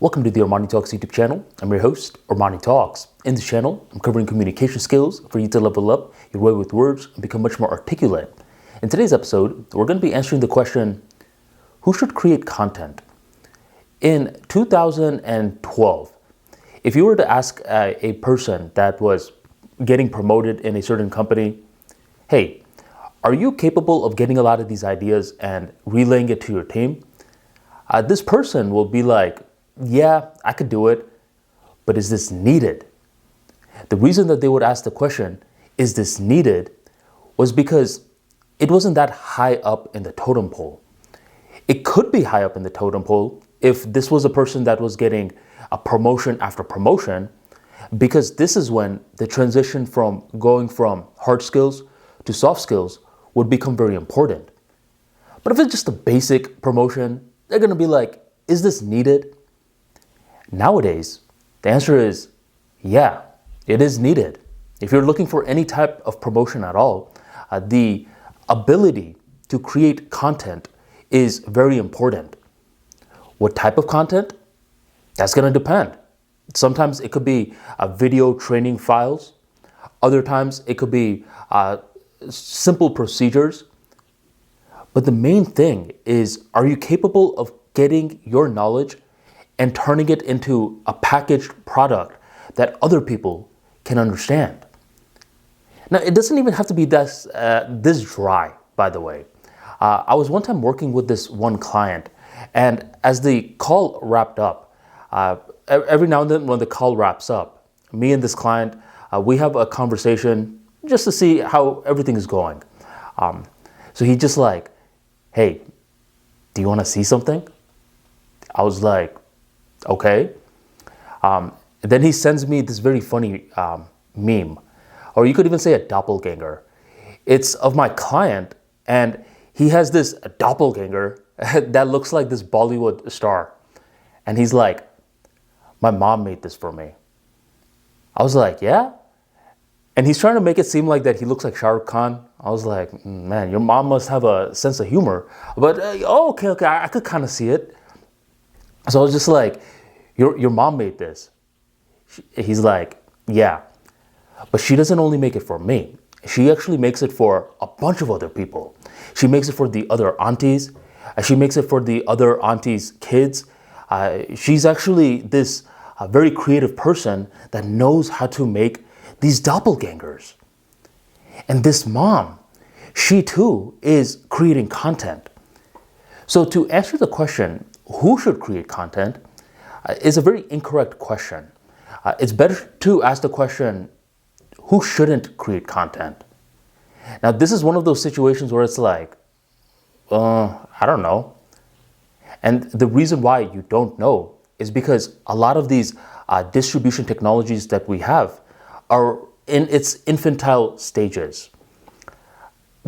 Welcome to the ArmaniTalks YouTube channel. I'm your host, ArmaniTalks. In this channel, I'm covering communication skills for you to level up your way with words and become much more articulate. In today's episode, we're going to be answering the question, who should create content? In 2012, if you were to ask a person that was getting promoted in a certain company, hey, are you capable of getting a lot of these ideas and relaying it to your team? This person will be like, yeah, I could do it, but is this needed? The reason that they would ask the question, is this needed, was because it wasn't that high up in the totem pole. It could be high up in the totem pole if this was a person that was getting a promotion after promotion, because this is when the transition from going from hard skills to soft skills would become very important. But if it's just a basic promotion, they're going to be like, is this needed? Nowadays, the answer is, yeah, it is needed. If you're looking for any type of promotion at all, the ability to create content is very important. What type of content? That's going to depend. Sometimes it could be video training files. Other times it could be simple procedures. But the main thing is, are you capable of getting your knowledge and turning it into a packaged product that other people can understand? Now, it doesn't even have to be this dry, by the way. I was one time working with this one client, and as the call wrapped up, every now and then when the call wraps up, me and this client, we have a conversation just to see how everything is going. So he just like, hey, do you want to see something? I was like, okay. Then he sends me this very funny meme, or you could even say a doppelganger. It's of my client, and he has this doppelganger that looks like this Bollywood star. And he's like, my mom made this for me. I was like, yeah? And he's trying to make it seem like that he looks like Shah Rukh Khan. I was like, man, your mom must have a sense of humor. But, okay, I could kind of see it. So I was just like, your mom made this. He's like, yeah, but she doesn't only make it for me. She actually makes it for a bunch of other people. She makes it for the other aunties. She makes it for the other aunties' kids. She's actually this very creative person that knows how to make these doppelgangers. And this mom, she too is creating content. So to answer the question, who should create content, is a very incorrect question. It's better to ask the question, who shouldn't create content? Now, this is one of those situations where it's like, I don't know. And the reason why you don't know is because a lot of these distribution technologies that we have are in its infantile stages.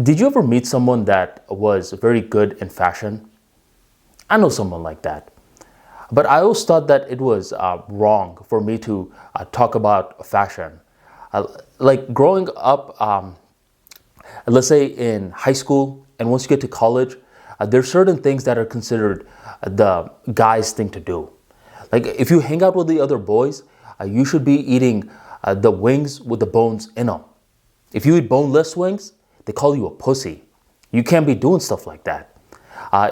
Did you ever meet someone that was very good in fashion? I know someone like that. But I always thought that it was wrong for me to talk about fashion. Like growing up, let's say in high school, and once you get to college, there's certain things that are considered the guy's thing to do. Like if you hang out with the other boys, you should be eating the wings with the bones in them. If you eat boneless wings, they call you a pussy. You can't be doing stuff like that.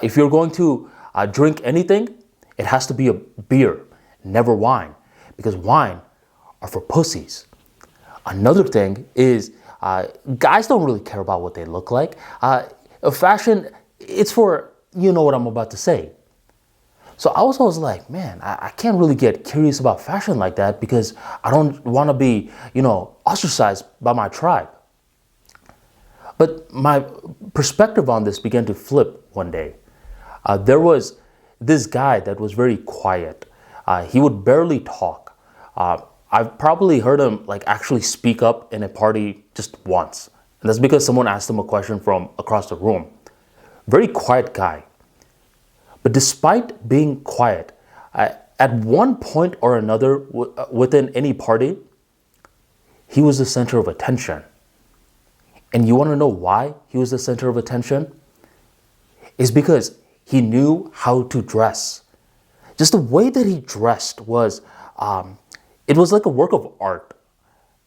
If you're going to drink anything, it has to be a beer, never wine, because wine are for pussies. Another thing is guys don't really care about what they look like. Fashion, it's for, you know what I'm about to say. So I was always like, man, I can't really get curious about fashion like that because I don't want to be, ostracized by my tribe. But my perspective on this began to flip one day. There was this guy that was very quiet. He would barely talk. I've probably heard him actually speak up in a party just once. And that's because someone asked him a question from across the room. Very quiet guy. But despite being quiet, at one point or another within any party, he was the center of attention. And you want to know why he was the center of attention? It's because he knew how to dress. Just the way that he dressed was, it was like a work of art.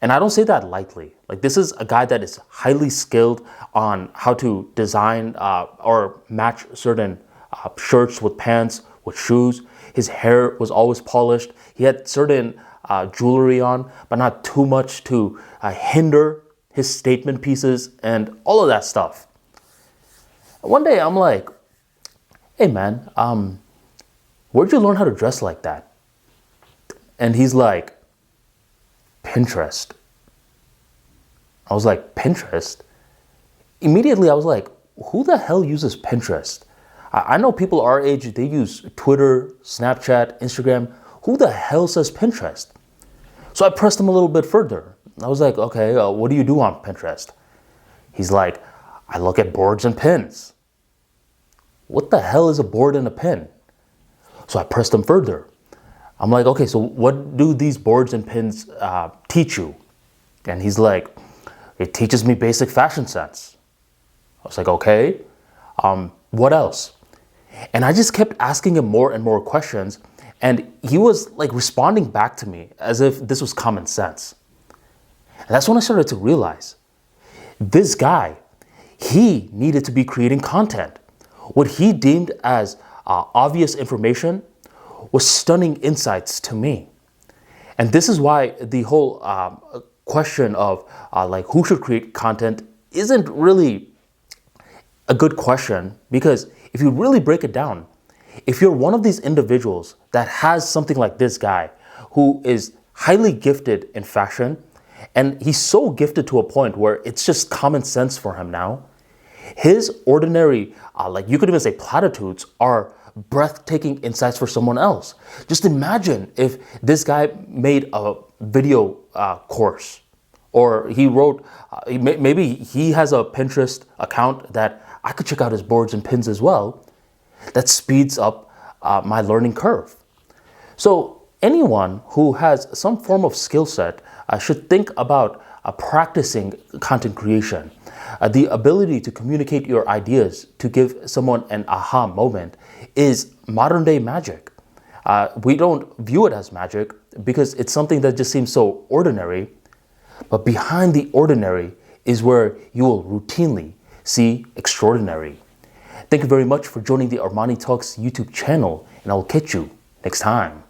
And I don't say that lightly. Like, this is a guy that is highly skilled on how to design or match certain shirts with pants, with shoes. His hair was always polished. He had certain jewelry on, but not too much to hinder his statement pieces and all of that stuff. One day I'm like, hey man, where'd you learn how to dress like that? And he's like, Pinterest. I was like, Pinterest? Immediately I was like, who the hell uses Pinterest? I know people our age, they use Twitter, Snapchat, Instagram. Who the hell says Pinterest? So I pressed him a little bit further. I was like, okay, what do you do on Pinterest? He's like, I look at boards and pins. What the hell is a board and a pin? So I pressed him further. I'm like, okay, so what do these boards and pins teach you? And he's like, it teaches me basic fashion sense. I was like, okay, what else? And I just kept asking him more and more questions. And he was like responding back to me as if this was common sense. And that's when I started to realize this guy, he needed to be creating content. What he deemed as obvious information was stunning insights to me. And this is why the whole question of like who should create content isn't really a good question, because if you really break it down, if you're one of these individuals that has something like this guy who is highly gifted in fashion, and he's so gifted to a point where it's just common sense for him now, his ordinary, like you could even say platitudes, are breathtaking insights for someone else. Just imagine if this guy made a video course, or he wrote, maybe he has a Pinterest account that I could check out his boards and pins as well. That speeds up my learning curve. So anyone who has some form of skill set should think about practicing content creation. The ability to communicate your ideas, to give someone an aha moment, is modern day magic. We don't view it as magic because it's something that just seems so ordinary. But behind the ordinary is where you will routinely see extraordinary. Thank you very much for joining the ArmaniTalks YouTube channel, and I will catch you next time.